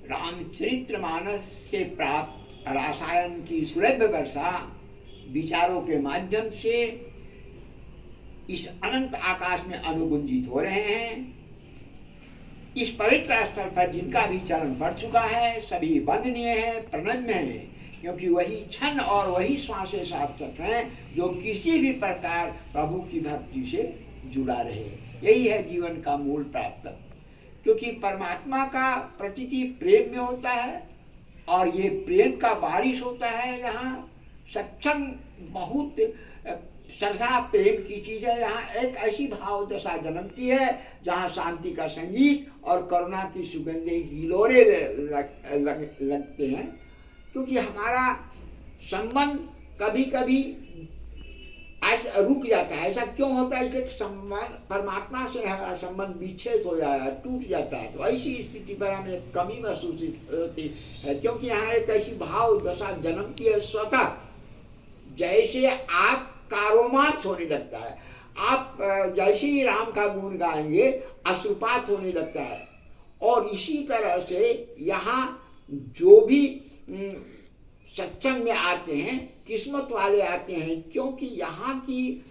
रामचरितमानस से प्राप्त रसायन की सुलभ वर्षा विचारों के माध्यम से इस अनंत आकाश में अनुगुंजित हो रहे हैं। इस पवित्र स्थल पर जिनका भी चरण पड़ चुका है सभी वंदनीय है, प्रणम्य है, क्योंकि वही क्षण और वही श्वासें सार्थक हैं जो किसी भी प्रकार प्रभु की भक्ति से जुड़ा रहे। यही है जीवन का मूल प्राप्त, क्योंकि परमात्मा का प्रतीति प्रेम में होता है और ये प्रेम का बारिश होता है। यहाँ सत्संग बहुत श्रद्धा प्रेम की चीज है। यहाँ एक ऐसी भाव दशा जन्मती है जहाँ शांति का संगीत और करुणा की सुगंधे हिलोरे लगते हैं, क्योंकि हमारा संबंध कभी कभी ऐसा रुक जाता है। ऐसा क्यों होता है? इसलिए संबंध परमात्मा से हमारा संबंध विच्छेद हो जाता है, टूट जाता है। तो ऐसी स्थिति पर हमें कमी महसूस होती है, क्योंकि यहाँ एक ऐसी भाव दशा जन्मती है स्वतः, जैसे आप का रोमांच होने लगता है। आप जैसे ही राम का गुण गाएंगे अश्रुपात होने लगता है। और इसी तरह से यहाँ जो भी सत्संग में आते हैं किस्मत वाले आते हैं, क्योंकि यहाँ की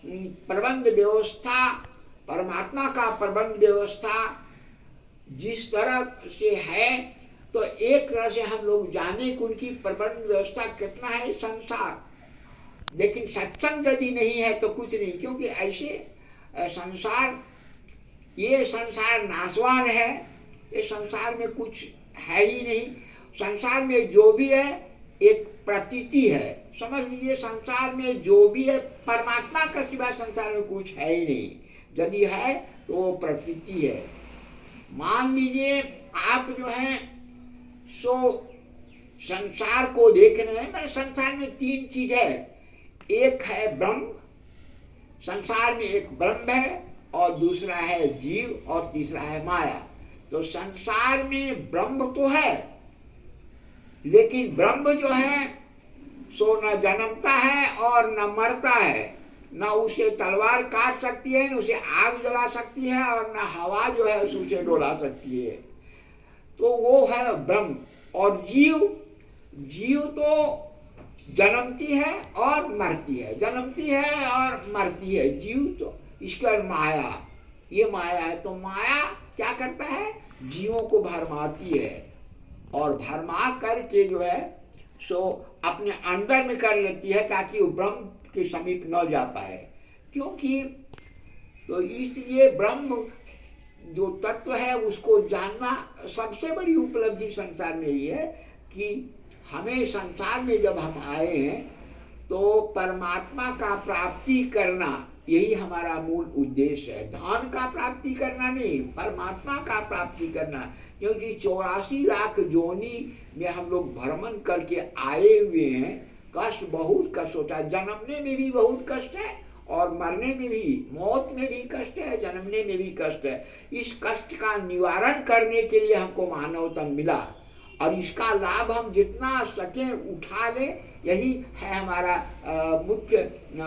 प्रबंध व्यवस्था, परमात्मा का प्रबंध व्यवस्था जिस तरह से है, तो एक तरह से हम लोग जाने कि उनकी प्रबंध व्यवस्था कितना है संसार। लेकिन सत्संग यदि नहीं है तो कुछ नहीं, क्योंकि ऐसे संसार, ये संसार नाशवान है, ये संसार में कुछ है ही नहीं। संसार में जो भी है एक प्रतीति है। समझ लीजिए संसार में जो भी है परमात्मा का सिवा संसार में कुछ है ही नहीं। यदि है तो वो प्रतीति है। मान लीजिए आप जो है सो संसार को देख रहे हैं, संसार में तीन चीज है। एक है ब्रह्म, संसार में एक ब्रह्म है, और दूसरा है जीव, और तीसरा है माया। तो संसार में ब्रह्म तो है, लेकिन ब्रह्म जो है सो न जन्मता है और न मरता है। न उसे तलवार काट सकती है, न उसे आग जला सकती है, और न हवा जो है उसे डोला सकती है। तो वो है ब्रह्म। और जीव तो जन्मती है और मरती है, जन्मती है और मरती है जीव। तो इसका माया, ये माया है। तो माया क्या करता है? जीवों को भरमाती है, और भरमा करके जो है सो अपने अंदर में कर लेती है, ताकि वो ब्रह्म के समीप न जा पाए। क्योंकि तो इसलिए ब्रह्म जो तत्व है उसको जानना सबसे बड़ी उपलब्धि संसार में ये है कि हमें संसार में जब हम आए हैं तो परमात्मा का प्राप्ति करना, यही हमारा मूल उद्देश्य है। धन का प्राप्ति करना नहीं, परमात्मा का प्राप्ति करना। क्योंकि 84 लाख जोनी में हम लोग भ्रमण करके आए हुए हैं। कष्ट, बहुत कष्ट होता है। जन्मने में भी बहुत कष्ट है, और मरने में भी, मौत में भी कष्ट है, जन्मने में भी कष्ट है। इस कष्ट का निवारण करने के लिए हमको मानव तन मिला, और इसका लाभ हम जितना सके उठा ले, यही है हमारा मुख्य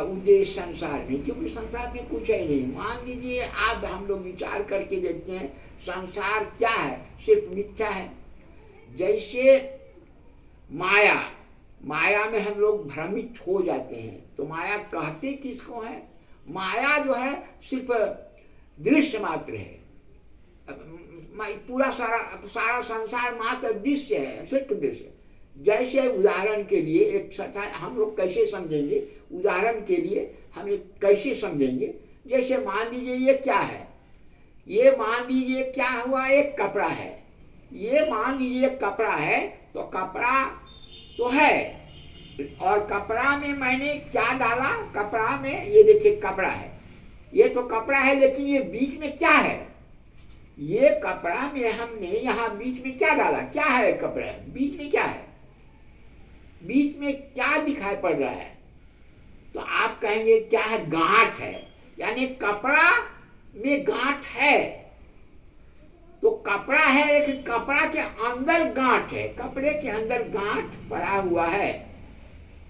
उद्देश्य संसार में। क्योंकि संसार में कुछ है नहीं। मान लीजिए आप, हम लोग विचार करके देखते हैं संसार क्या है? सिर्फ मिथ्या है। जैसे माया में हम लोग भ्रमित हो जाते हैं। तो माया कहते किसको है? माया जो है सिर्फ दृश्य मात्र है। पूरा सारा संसार मात्र दृश्य है, सिर्फ दृश्य। जैसे उदाहरण के लिए एक सच्चाई हम लोग कैसे समझेंगे, उदाहरण के लिए हम एक कैसे समझेंगे। जैसे मान लीजिए ये क्या है? ये मान लीजिए क्या हुआ? एक कपड़ा है। ये मान लीजिए कपड़ा है, तो कपड़ा तो है, और कपड़ा में मैंने क्या डाला? कपड़ा में ये देखिए कपड़ा है, ये तो कपड़ा है, लेकिन ये बीच में क्या है? ये कपड़ा में हमने यहाँ बीच में क्या डाला? क्या है कपड़ा? बीच में क्या है? बीच में क्या दिखाई पड़ रहा है? तो आप कहेंगे क्या है? गांठ है। यानी कपड़ा में गांठ है। तो कपड़ा है, लेकिन कपड़ा के अंदर गांठ है, कपड़े के अंदर गांठ पड़ा हुआ है।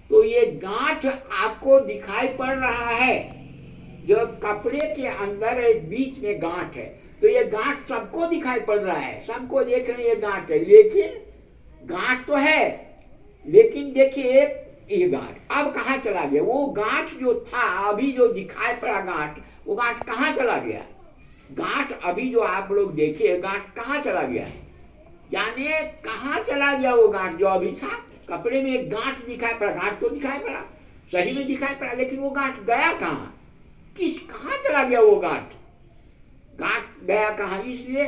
तो ये गांठ आपको दिखाई पड़ रहा है, जो कपड़े के अंदर एक बीच में गांठ है, तो ये गांठ सबको दिखाई पड़ रहा है, सबको देख रहे हैं ये गांठ है, लेकिन गांठ तो है, लेकिन देखिए ये गांठ अब कहाँ चला गया? वो गांठ जो था, अभी जो दिखाई पड़ा गांठ, वो गांठ कहाँ चला गया? गांठ अभी जो आप लोग देखे, गांठ कहाँ चला गया? यानी कहाँ चला गया वो गांठ जो अभी था? कपड़े में एक गांठ दिखाई पड़ा, गांठ तो दिखाई पड़ा, सही में दिखाई पड़ा, लेकिन वो गांठ गया कहाँ? कहाँ चला गया वो गांठ? गांठ गया कहाँ? इसलिए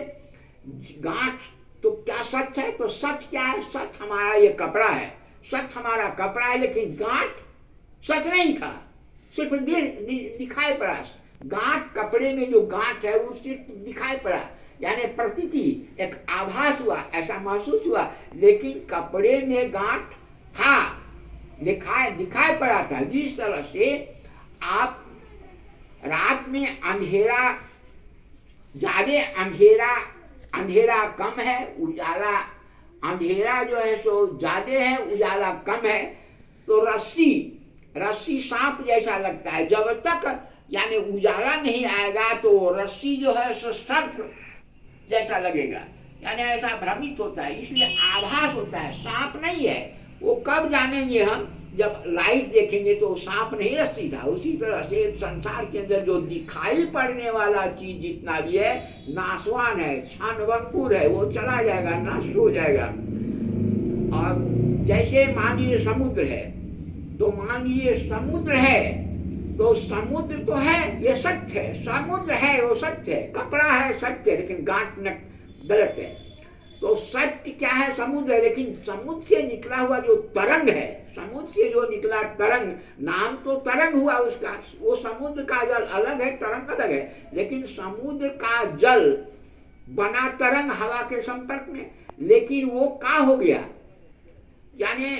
गांठ तो क्या सच है? तो सच क्या है? सच हमारा ये कपड़ा है, सच हमारा कपड़ा है, लेकिन गांठ सच नहीं था, सिर्फ दिखाई पड़ा। गांठ, कपड़े में जो गांठ है वो सिर्फ दिखाई पड़ा, यानी प्रतीति, एक आभास हुआ, ऐसा महसूस हुआ, लेकिन कपड़े में गांठ था, दिखाई पड़ा था। जिस तरह से आप रात में अंधेरा, ज्यादा अंधेरा कम है, उजाला, अंधेरा जो है सो ज्यादा है, उजाला कम है, तो रस्सी सांप जैसा लगता है। जब तक यानी उजाला नहीं आएगा तो रस्सी जो है सो सर्प जैसा लगेगा, यानी ऐसा भ्रमित होता है, इसलिए आभास होता है, सांप नहीं है। वो कब जानेंगे हम? जब लाइट देखेंगे तो सांप नहीं रस्सी था। उसी तरह से संसार के अंदर जो दिखाई पड़ने वाला चीज जितना भी है नाशवान है, क्षणभंगुर है, वो चला जाएगा, नष्ट हो जाएगा। और जैसे मान लीजिए समुद्र है, तो मान लीजिए समुद्र है, तो समुद्र तो है, ये सत्य है, समुद्र है वो सत्य है, कपड़ा है सत्य है, लेकिन गांठ गलत है। तो सत्य क्या है? समुद्र है, लेकिन समुद्र से निकला हुआ जो तरंग है, समुद्र से जो निकला तरंग, नाम तो तरंग हुआ उसका, वो समुद्र का जल अलग है, तरंग अलग है, लेकिन समुद्र का जल बना तरंग हवा के संपर्क में, लेकिन वो क्या हो गया? यानी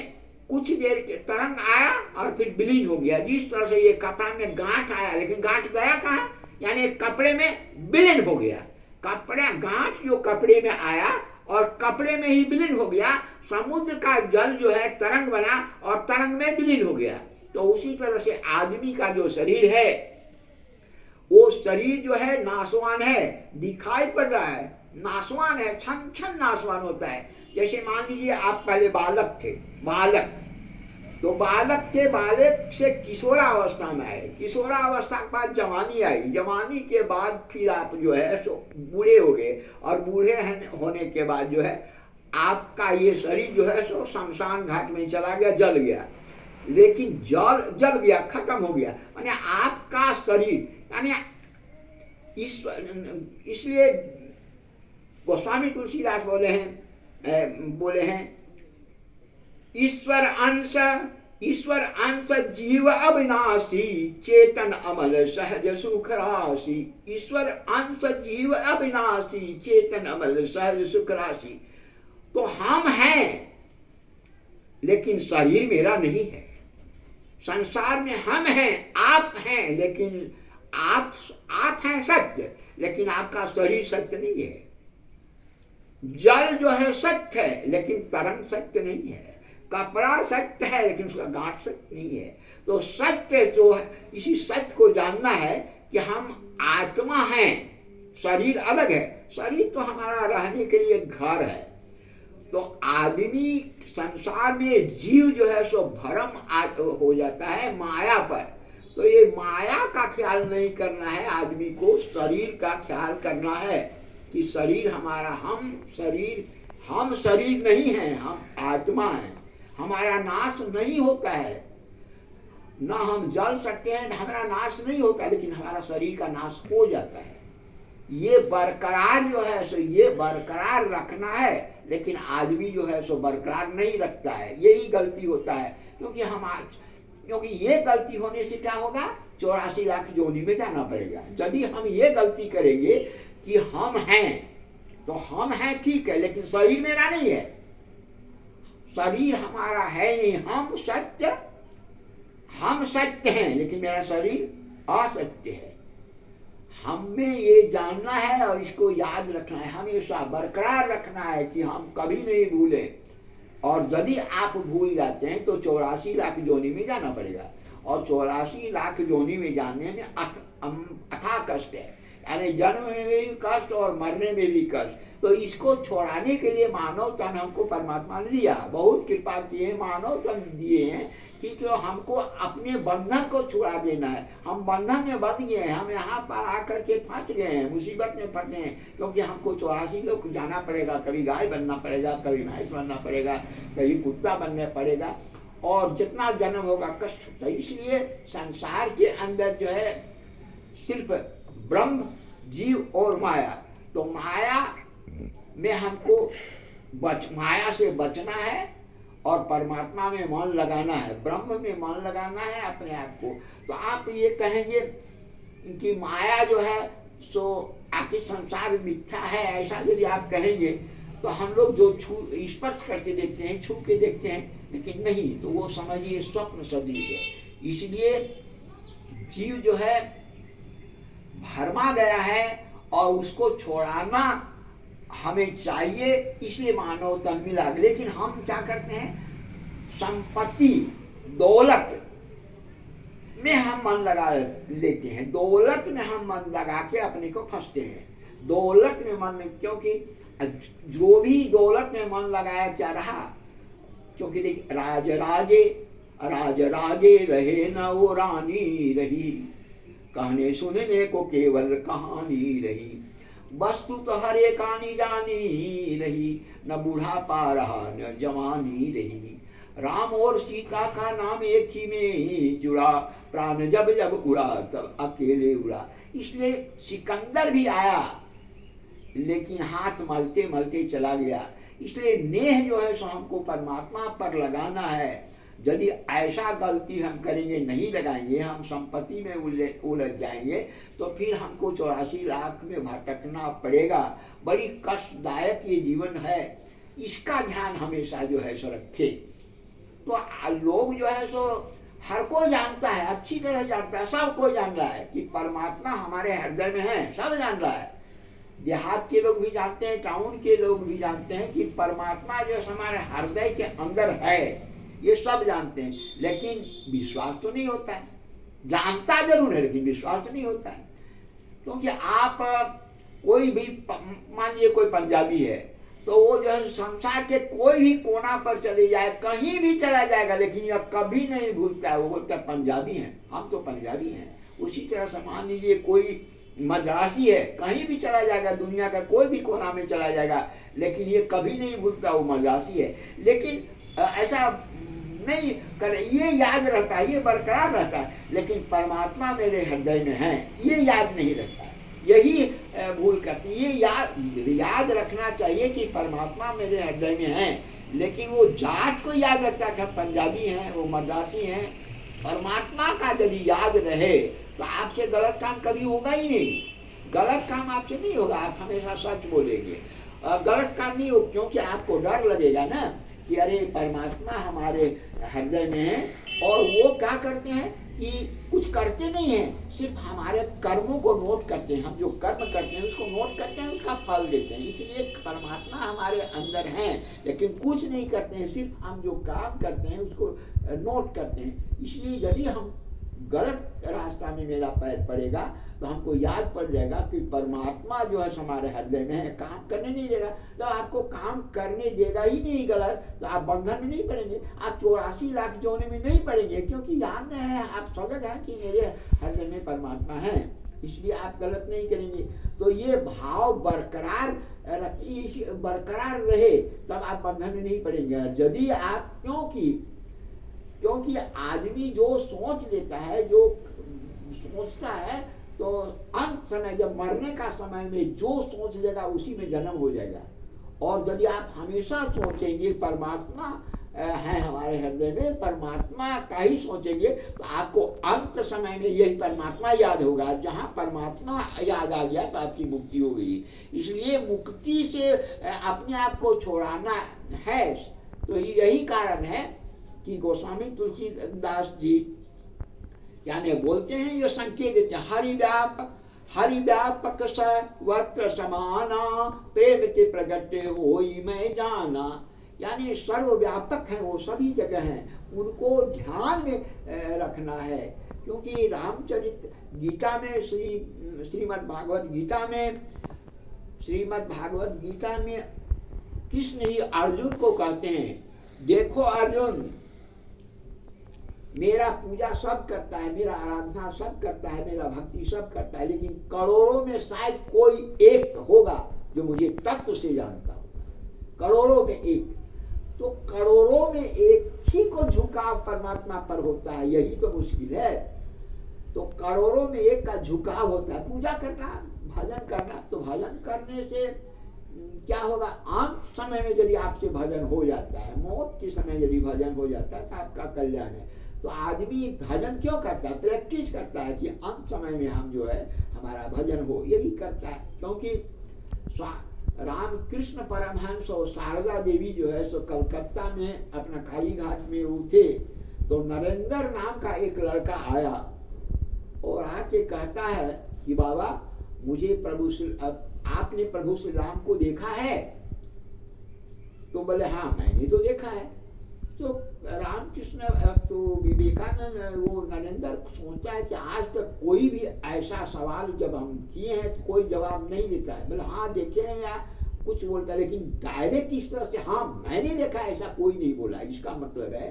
कुछ देर के तरंग आया और फिर विलीन हो गया। जिस तरह से ये कपड़ा में गांठ आया, लेकिन गांठ गया कहाँ? यानी कपड़े में विलीन हो गया। कपड़ा, गांठ जो कपड़े में आया और कपड़े में ही विलीन हो गया। समुद्र का जल जो है तरंग बना और तरंग में विलीन हो गया। तो उसी तरह से आदमी का जो शरीर है, वो शरीर जो है नाशवान है, दिखाई पड़ रहा है, नाशवान है, क्षण क्षण नाशवान होता है। जैसे मान लीजिए आप पहले बालक थे, बालक थे, बालक से किशोरावस्था में आए, किशोरावस्था के बाद जवानी आई, जवानी के बाद फिर आप जो है सो बूढ़े हो गए, और बूढ़े होने के बाद जो है आपका ये शरीर जो है सो शमशान घाट में चला गया, जल गया। लेकिन जल गया, खत्म हो गया, यानी आपका शरीर, यानी इसलिए गोस्वामी तुलसीदास बोले हैं ईश्वर अंश जीव अविनाशी, चेतन अमल सहज सुख राशि। ईश्वर अंश जीव अविनाशी, चेतन अमल सहज सुख राशि। तो हम हैं, लेकिन शरीर मेरा नहीं है। संसार में हम हैं, आप हैं, लेकिन आप हैं सत्य, लेकिन आपका शरीर सत्य नहीं है। जल जो है सत्य है, लेकिन तरंग सत्य नहीं है। कपड़ा सत्य है, लेकिन उसका गांठ सत्य नहीं है। तो सत्य जो है, इसी सत्य को जानना है कि हम आत्मा हैं, शरीर अलग है। शरीर तो हमारा रहने के लिए घर है। तो आदमी संसार में जीव जो है सो भ्रम हो जाता है माया पर। तो ये माया का ख्याल नहीं करना है आदमी को, शरीर का ख्याल करना है कि शरीर हमारा, हम शरीर नहीं है, हम आत्मा है। हमारा नाश नहीं होता है, ना हम जल सकते हैं, ना हमारा नाश नहीं होता, लेकिन हमारा शरीर का नाश हो जाता है। ये बरकरार जो है सो ये बरकरार रखना है, लेकिन आदमी जो है सो बरकरार नहीं रखता है। यही गलती होता है, क्योंकि ये गलती होने से क्या होगा? 84 लाख योनि में जाना पड़ेगा। यदि हम ये गलती करेंगे कि हम हैं, तो हम हैं ठीक है, लेकिन शरीर मेरा नहीं है, शरीर हमारा है नहीं। हम सत्य हैं, लेकिन मेरा शरीर असत्य है। हमें ये जानना है और इसको याद रखना है, हमेशा बरकरार रखना है कि हम कभी नहीं भूलें। और यदि आप भूल जाते हैं तो 84 लाख योनि में जाना पड़ेगा, और 84 लाख योनि में जाने में अथाह कष्ट है, यानी जन्म में भी कष्ट और मरने में भी कष्ट। तो इसको छोड़ाने के लिए मानव तन हमको परमात्मा ने दिया, बहुत कृपा किए, मानव तन दिए हैं कि क्यों हमको अपने बंधन को छुड़ा देना है। हम बंधन में बंध गए हैं, हम यहाँ पर आकर के फंस गए हैं, मुसीबत में फंसे हैं, क्योंकि हमको 84 लोग जाना पड़ेगा, कभी गाय बनना पड़ेगा, कभी भैंस बनना पड़ेगा, कभी कुत्ता बनना पड़ेगा, और जितना जन्म होगा कष्ट होता है। इसलिए संसार के अंदर जो है सिर्फ ब्रह्म, जीव और माया, तो माया में हमको माया से बचना है और परमात्मा में मन लगाना है, ब्रह्म में मन लगाना है अपने आप को। तो आप ये कहेंगे कि माया जो है सो आखिर संसार मिथ्या है, ऐसा यदि आप कहेंगे तो हम लोग जो स्पर्श करके देखते हैं, छू के देखते हैं, लेकिन नहीं, तो वो समझिए स्वप्न सदृश है। इसलिए जीव जो है भरमा गया है और उसको छोड़ाना हमें चाहिए, इसलिए मानव तन मिला। लेकिन हम क्या करते हैं, संपत्ति दौलत में हम मन लगा लेते हैं, दौलत में हम मन लगा के अपने को फंसते हैं। दौलत में मन, क्योंकि जो भी दौलत में मन लगाया क्या रहा, क्योंकि देखिए राज राजे रहे न वो रानी रही, कहने सुनने को केवल कहानी रही, वस्तु तो हर एक आनी जानी रही, न बूढ़ापा रहा न जवानी रही, राम और सीता का नाम एक ही में जुड़ा, प्राण जब जब उड़ा तब अकेले उड़ा। इसलिए सिकंदर भी आया लेकिन हाथ मलते मलते चला गया। इसलिए नेह जो है सो हमको परमात्मा पर लगाना है। यदि ऐसा गलती हम करेंगे, नहीं लगाएंगे, हम संपत्ति में उलझ जाएंगे, तो फिर हमको 84 लाख में भटकना पड़ेगा। बड़ी कष्टदायक ये जीवन है, इसका ध्यान हमेशा जो है सो रखे। तो लोग जो है सो हर कोई जानता है, अच्छी तरह जानता है, सब कोई जान रहा है कि परमात्मा हमारे हृदय में है, सब जान रहा है। देहात के लोग भी जानते हैं, टाउन के लोग भी जानते हैं कि परमात्मा जो हमारे हृदय के अंदर है, ये सब जानते हैं, लेकिन विश्वास तो नहीं होता है। जानता जरूर है लेकिन विश्वास तो नहीं होता है। क्योंकि आप कोई भी, मान लीजिए कोई पंजाबी है, तो वो जो है संसार के कोई भी कोना पर चले जाए, कहीं भी चला जाएगा, लेकिन यह कभी नहीं भूलता है, वो बोलता है पंजाबी हैं, हम तो पंजाबी हैं। उसी तरह से मान लीजिए कोई मद्रासी है, कहीं भी चला जाएगा, दुनिया का कोई भी कोना में चला जाएगा, लेकिन ये कभी नहीं भूलता वो मद्रासी है। लेकिन ऐसा नहीं करे, ये याद रहता है, ये बरकरार रहता है, लेकिन परमात्मा मेरे हृदय में है, ये याद नहीं रहता है। यही भूल करती, ये याद रखना चाहिए कि परमात्मा मेरे हृदय में है, लेकिन वो जात को याद रखता है कि पंजाबी हैं, वो मद्रासी हैं। परमात्मा का यदि याद रहे तो आपसे गलत काम कभी होगा ही नहीं, गलत काम आपसे नहीं होगा, आप हमेशा सच बोलेंगे, गलत काम नहीं हो, क्योंकि आपको डर लगेगा ना कि अरे परमात्मा हमारे हृदय में है। और वो क्या करते हैं कि कुछ करते नहीं हैं, सिर्फ हमारे कर्मों को नोट करते हैं, हम जो कर्म करते हैं उसको नोट करते हैं, उसका फल देते हैं। इसलिए परमात्मा हमारे अंदर हैं, लेकिन कुछ नहीं करते हैं, सिर्फ हम जो काम करते हैं उसको नोट करते हैं। इसलिए यदि हम गलत रास्ता में मेरा पैर पड़ेगा तो हमको याद पड़ जाएगा कि परमात्मा जो है हमारे हृदय में है, काम करने नहीं देगा। तो आपको काम करने देगा ही नहीं गलत, तो आप बंधन में नहीं पड़ेंगे, आप 84 लाख जोने में नहीं पड़ेंगे, क्योंकि जान रहे हैं, आप सजग हैं कि मेरे हृदय में परमात्मा है, इसलिए आप गलत नहीं करेंगे। तो ये भाव बरकरार रहे, तब आप बंधन में नहीं पड़ेंगे। यदि आप, क्योंकि आदमी जो सोच लेता है, जो सोचता है, तो अंत समय जब मरने का समय में जो सोच लेगा उसी में जन्म हो जाएगा। और यदि आप हमेशा सोचेंगे परमात्मा है हमारे हृदय में, परमात्मा का ही सोचेंगे, तो आपको अंत समय में यही परमात्मा याद होगा। जहाँ परमात्मा याद आ गया तो आपकी मुक्ति हो गई। इसलिए मुक्ति से अपने आप को छोड़ाना है। तो यही कारण है कि गोस्वामी तुलसीदास जी यानी बोलते हैं, ये संकेत देते हैं, हरि व्यापक सर्वत्र समाना, प्रेम ते प्रगटे होई मैं जाना। यानी सर्वव्यापक हैं, वो सभी जगह हैं, उनको ध्यान में रखना है। क्योंकि रामचरित गीता में श्रीमद् भागवत गीता में कृष्ण ही अर्जुन को कहते हैं, देखो अर्जुन, मेरा पूजा सब करता है, मेरा आराधना सब करता है, मेरा भक्ति सब करता है, लेकिन करोड़ों में शायद कोई एक होगा जो मुझे तत्व से जानता हो, करोड़ों में एक। तो करोड़ों में एक ही को झुकाव परमात्मा पर होता है, यही तो मुश्किल है। तो करोड़ों में एक का झुकाव होता है। पूजा करना, भजन करना, तो भजन करने से क्या होगा, अंत समय में यदि आपसे भजन हो जाता है, मौत के समय यदि भजन हो जाता है तो आपका कल्याण है। तो आदमी भजन क्यों करता है, प्रैक्टिस करता है कि अंत समय में हम जो है हमारा भजन हो, यही करता है। क्योंकि रामकृष्ण परमहंस और शारदा देवी जो है सो कलकत्ता में अपना काली घाट में उठे, तो नरेंद्र नाम का एक लड़का आया और आके कहता है कि बाबा, मुझे आपने प्रभु श्री राम को देखा है? तो बोले हाँ मैंने तो देखा है। तो रामकृष्ण तो विवेकानंद वो नरेंद्र सोचता है कि आज तक कोई भी ऐसा सवाल जब हम किए हैं तो कोई जवाब नहीं देता है। बोले हाँ देखे हैं या कुछ बोलता है, लेकिन डायरेक्ट इस तरह से हाँ मैंने देखा ऐसा कोई नहीं बोला। इसका मतलब है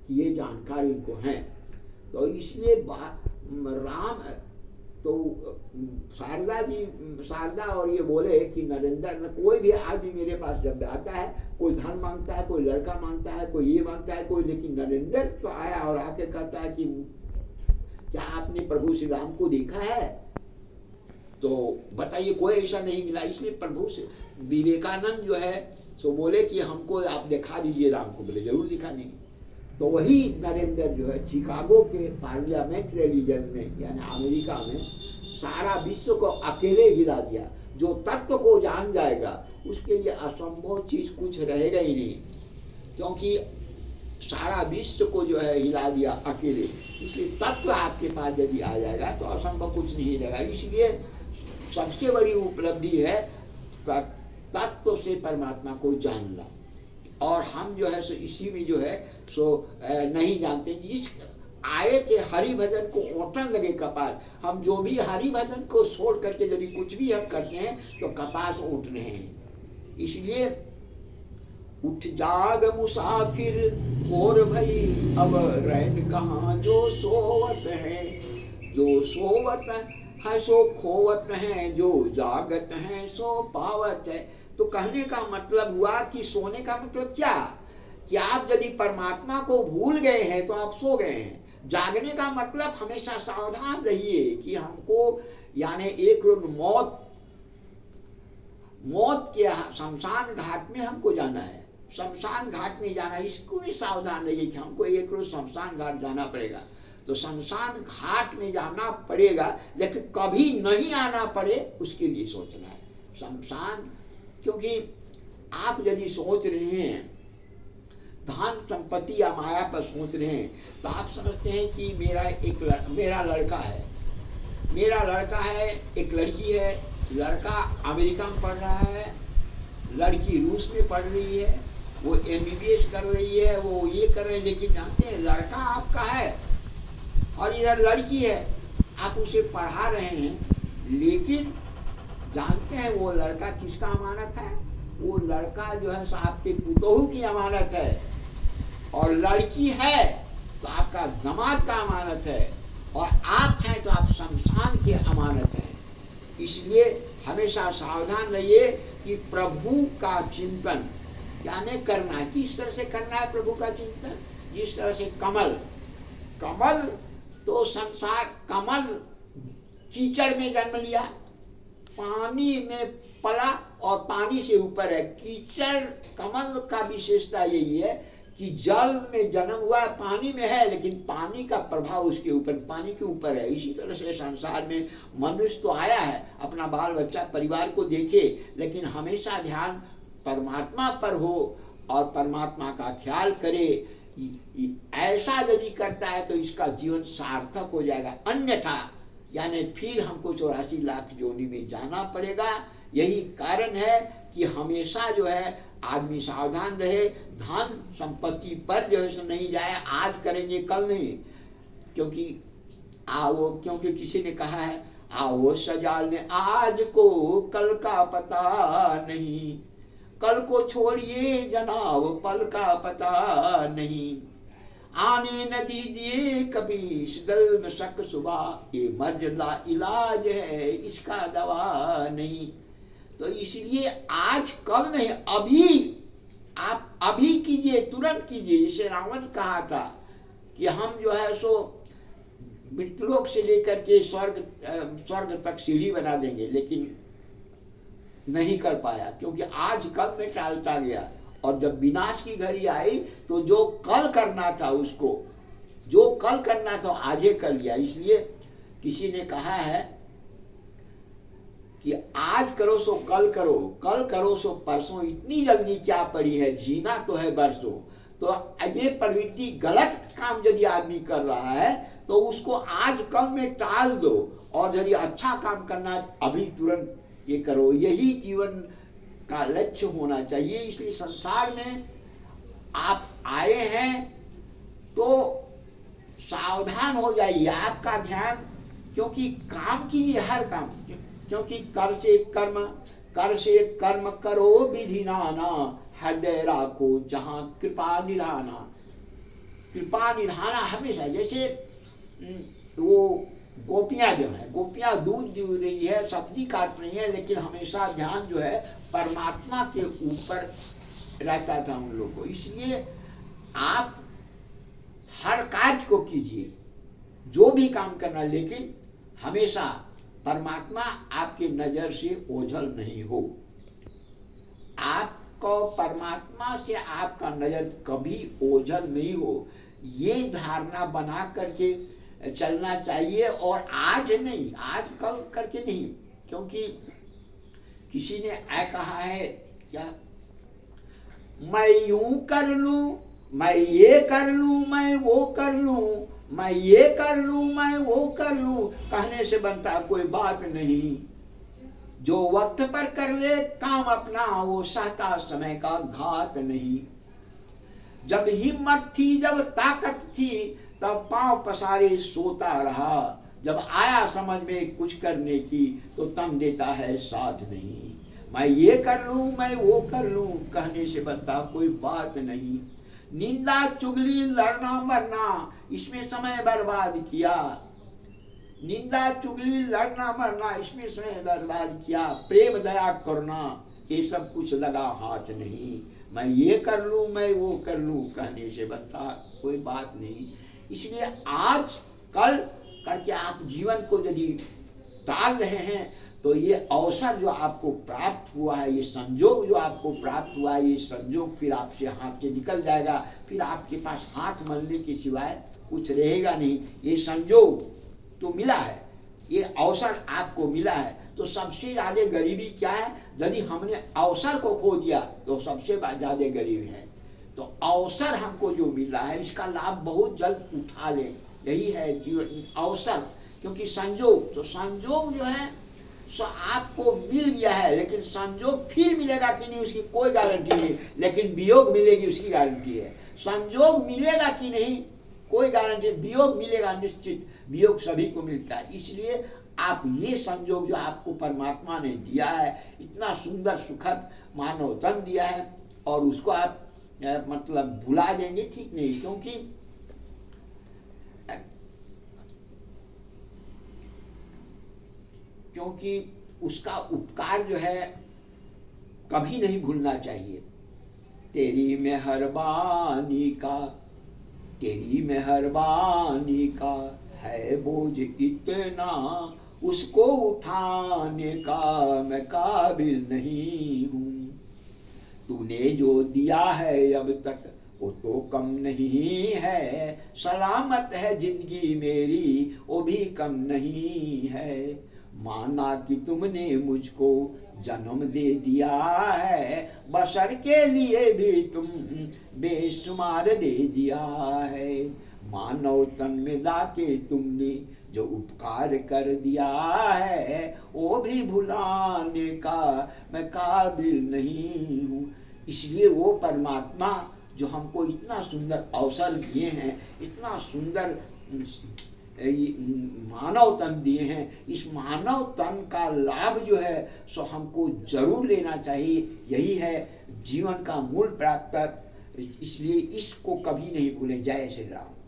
कि ये जानकारी इनको है। तो इसलिए राम तो शारदा और ये बोले कि नरेंद्र, कोई भी आदमी मेरे पास जब आता है, कोई धन मांगता है, कोई लड़का मांगता है, कोई ये मांगता है, कोई, लेकिन नरेंद्र तो आया और आके कहता है कि क्या आपने प्रभु श्री राम को देखा है? तो बताइए, कोई ऐसा नहीं मिला। इसलिए प्रभु से विवेकानंद जो है सो बोले कि हमको आप दिखा दीजिए राम को। बोले जरूर दिखा देंगे। तो वही नरेंद्र जो है शिकागो के पार्लियामेंट रिलीजन में यानी अमेरिका में सारा विश्व को अकेले हिला दिया। जो तत्व को जान जाएगा उसके लिए असंभव चीज कुछ रहेगा ही नहीं, क्योंकि सारा विश्व को जो है हिला दिया अकेले। इसलिए तत्व आपके पास यदि आ जाएगा तो असंभव कुछ नहीं रहेगा। इसलिए सबसे बड़ी उपलब्धि है तत्व से परमात्मा को जानना। और हम जो है सो इसी में जो है सो नहीं जानते। जिस आए थे हरि भजन को ओटन लगे कपास, हम जो भी हरि भजन को छोड़ करके यदि कुछ भी हम करते हैं तो कपास ओट रहे हैं। इसलिए उठ जाग मुसाफिर और भई अब रैन कहाँ, जो सोवत है, जो सोवत है सो खोवत है, जो जागत है सो पावत है। तो कहने का मतलब हुआ कि सोने का मतलब क्या, कि आप यदि परमात्मा को भूल गए हैं तो आप सो गए हैं। जागने का मतलब हमेशा सावधान रहिए कि हमको यानी एक रोज मौत के शमशान घाट में हमको जाना है। शमशान घाट में जाना, इसको भी सावधान रहिए कि हमको एक रोज शमशान घाट जाना पड़ेगा। तो शमशान घाट में जाना पड़ेगा, लेकिन कभी नहीं आना पड़े उसके लिए सोचना है। शमशान, क्योंकि आप यदि सोच रहे हैं धन संपत्ति या माया पर सोच रहे हैं तो आप समझते हैं कि मेरा लड़का है, एक लड़की है। लड़का अमेरिका में पढ़ रहा है, लड़की रूस में पढ़ रही है, वो MBBS कर रही है, वो ये कर रहे हैं। लेकिन जानते हैं लड़का आपका है और इधर लड़की है, आप उसे पढ़ा रहे हैं, लेकिन जानते हैं वो लड़का किसका अमानत है? वो लड़का जो है आपके पुतोहू की अमानत है, और लड़की है तो आपका दामाद का अमानत है, और आप हैं तो आप शमशान के अमानत हैं। इसलिए हमेशा सावधान रहिए कि प्रभु का चिंतन यानी करना है। किस तरह से करना है प्रभु का चिंतन? जिस तरह से कमल तो संसार, कमल कीचड़ में जन्म लिया, पानी में पला और पानी से ऊपर है। कीचड़, कमल का विशेषता यही है कि जल में जन्म हुआ, पानी में है, लेकिन पानी का प्रभाव उसके ऊपर, पानी के ऊपर है। इसी तरह से संसार में मनुष्य तो आया है, अपना बाल बच्चा परिवार को देखे, लेकिन हमेशा ध्यान परमात्मा पर हो और परमात्मा का ख्याल करे। ऐसा यदि करता है तो इसका जीवन सार्थक हो जाएगा। अन्यथा यानी फिर हमको 84 लाख जोनी में जाना पड़ेगा, यही कारण है कि हमेशा जो है आदमी सावधान रहे, धन संपत्ति पर जो है नहीं जाए, आज करेंगे कल नहीं। क्योंकि किसी ने कहा है, आओ सजा ले आज को, कल का पता नहीं, कल को छोड़िए जनाब, पल का पता नहीं, आने न दीजिए कभी इस दिल में शक सुबह, ये मर्जला इलाज है इसका दवा नहीं। तो इसलिए आज कल नहीं, अभी आप अभी कीजिए, तुरंत कीजिए। जैसे रावण कहा था कि हम जो है सो मृतलोक से लेकर के स्वर्ग तक सीढ़ी बना देंगे, लेकिन नहीं कर पाया, क्योंकि आज कल में टालता गया। और जब विनाश की घड़ी आई तो जो कल करना था उसको, जो कल करना था आज ही कर लिया। इसलिए किसी ने कहा है कि आज करो सो कल करो, कल करो सो परसों, इतनी जल्दी क्या पड़ी है, जीना तो है बरसों। तो ये प्रवृत्ति, गलत काम यदि आदमी कर रहा है तो उसको आज कल में टाल दो, और यदि अच्छा काम करना है अभी तुरंत ये करो। यही जीवन का लक्ष्य होना चाहिए। इसलिए संसार में आप आए हैं तो सावधान हो जाइए, आपका ध्यान, क्योंकि काम कीजिए हर काम, क्योंकि कर से कर्म करो विधि नाना, हृदय राखो जहां कृपा निधाना। कृपा निधाना हमेशा, जैसे वो गोपियां जो है, गोपियां दूध दे रही है, सब्जी काट रही है, लेकिन हमेशा ध्यान जो है परमात्मा के ऊपर रहता था उन लोगों को। इसलिए आप हर कार्य को कीजिए, जो भी काम करना, लेकिन हमेशा परमात्मा आपके नजर से ओझल नहीं हो। आपको परमात्मा से आपका नजर कभी ओझल नहीं हो, ये धारणा बना करके चलना चाहिए। और आज नहीं, आज कल करके नहीं, क्योंकि किसी ने कहा है क्या, मैं यूं कर लूं, मैं ये कर लूं, मैं वो कर लूं, मैं ये कर लूं, मैं वो कर लूं, कहने से बनता कोई बात नहीं। जो वक्त पर कर ले काम अपना, वो सहता समय का घात नहीं। जब हिम्मत थी, जब ताकत थी, तब पांव पसारे सोता रहा। जब आया समझ में कुछ करने की, तो तम देता है साथ नहीं। मैं ये कर लूं, मैं वो कर लूं, कहने से बनता कोई बात नहीं। निंदा चुगली लड़ना मरना, इसमें समय बर्बाद किया। निंदा चुगली लड़ना मरना, इसमें समय बर्बाद किया। प्रेम दया करुणा, ये सब कुछ लगा हाथ नहीं। मैं ये कर लूं, मैं वो कर लूं, कहने से बनता कोई बात नहीं। इसलिए आज कल करके आप जीवन को यदि टाल रहे हैं, तो ये अवसर जो आपको प्राप्त हुआ है, ये संजोग जो आपको प्राप्त हुआ है, ये संजोग फिर आपसे हाथ से निकल जाएगा। फिर आपके पास हाथ मलने के सिवाय कुछ रहेगा नहीं। ये संजोग तो मिला है, ये अवसर आपको मिला है। तो सबसे ज्यादा गरीबी क्या है, यदि हमने अवसर को खो दिया तो सबसे ज्यादा गरीब है। तो अवसर हमको जो मिला है, इसका लाभ बहुत जल्द उठा लें, यही है जीवन अवसर। क्योंकि संजोग, तो संजोग जो है सो आपको मिल गया है, लेकिन संजोग फिर मिलेगा कि नहीं उसकी कोई गारंटी नहीं, लेकिन वियोग मिलेगी उसकी गारंटी है। संजोग मिलेगा कि नहीं कोई गारंटी, वियोग मिलेगा निश्चित, वियोग सभी को मिलता है। इसलिए आप ये संजोग जो आपको परमात्मा ने दिया है, इतना सुंदर सुखद मानव तन दिया है, और उसको आप मतलब भुला देंगे, ठीक नहीं। क्योंकि उसका उपकार जो है कभी नहीं भूलना चाहिए। तेरी मेहरबानी का है बोझ इतना, उसको उठाने का मैं काबिल नहीं हूँ। तूने जो दिया है अब तक वो तो कम नहीं है, सलामत है जिंदगी मेरी वो भी कम नहीं है। माना कि तुमने मुझको जन्म दे दिया है, बशर के लिए भी तुम बेशुमार दे दिया है। मानव तन में लाके तुमने जो उपकार कर दिया है वो भी भुलाने का मैं काबिल नहीं हूँ। इसलिए वो परमात्मा जो हमको इतना सुंदर अवसर दिए हैं, इतना सुंदर मानव तन दिए हैं, इस मानव तन का लाभ जो है सो हमको जरूर लेना चाहिए। यही है जीवन का मूल प्राप्त। इसलिए इसको कभी नहीं भूले। जय श्री राम।